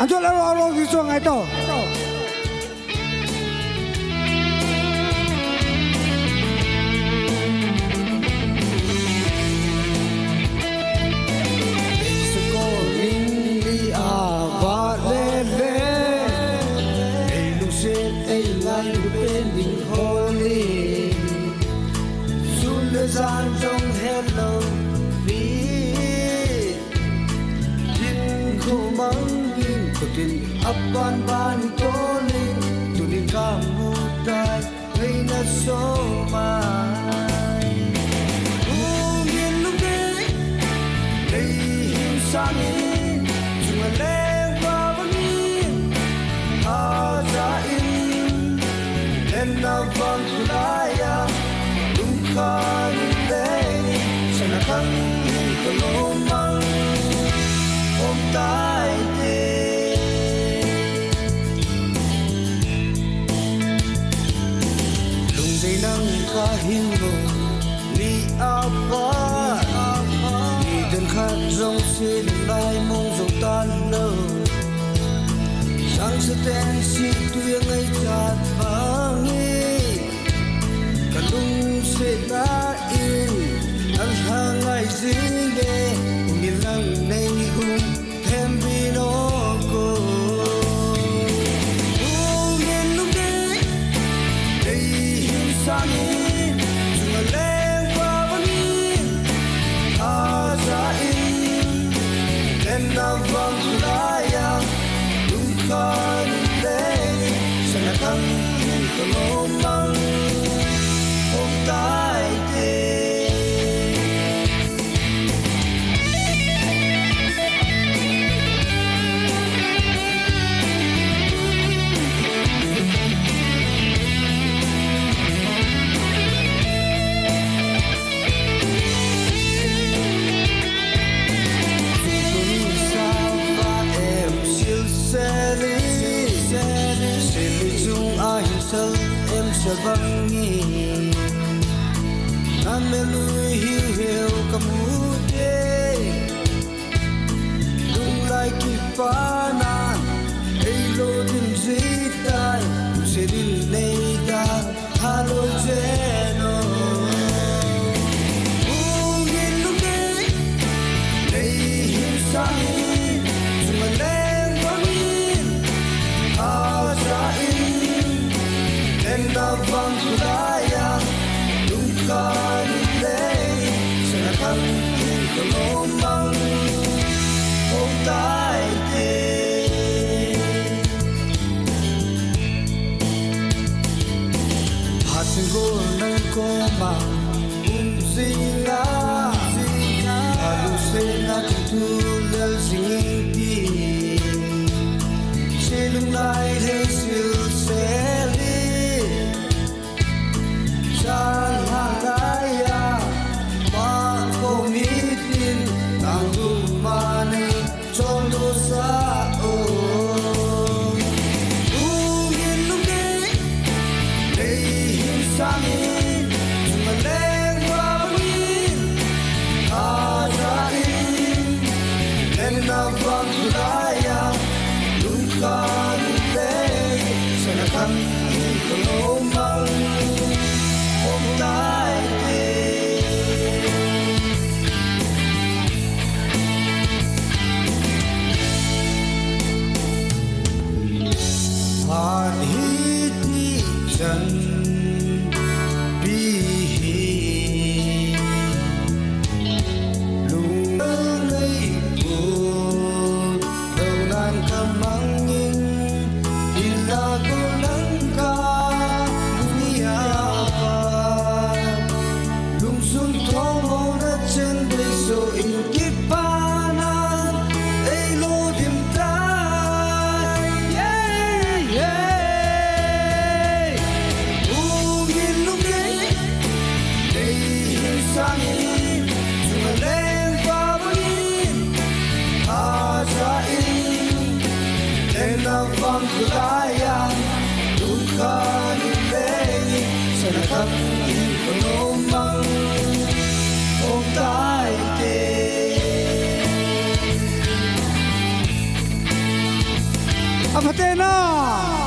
anh cho lo gì cho ngày to gian trong hello vì tin không mang tin có tin apan ban to linh tunin kamu tai ngay na so mai ungin lúc đấy đây hiu sang chung lên qua vẫn ha ra in lên na vang kulaya kan day sana kang tulumang om tay te lung day nang kahilo ni apa ni den khat rong sin lai mong dòng tan lâu sang se ten si tuyang ay chat pangi kalung se na in ang hangay zile nilang nay hum tembino ko ungin lugi day him sangin sungaleng papanin asain len na vang kulayang lungkan day sanakang kalomang tay te sao em siêu xe đi chung ai sâu em sẽ vắng nghi Amelui hiu kamude Lung lai ki panan Eilo din zitai Usedil neida Halo jeno Ungin lugi Nei him sangin Sumaleng pangin Asain Nenda vang kulayang Lungkan day sanakang kalomang om tay te hatin ko nang koma zinga halusin natin tulal singiti silong lai hasil seli San halaya makomitin ang lumani chondo sa ungin lugi lehim sangin sumaleng wawin asain lenabang kulaya lungkan leh sanakang kalomang tay te Hàn hít đi chân bi hi lung ngây buồn đầu nan cầm măng in ila cô nắng ca Afatena.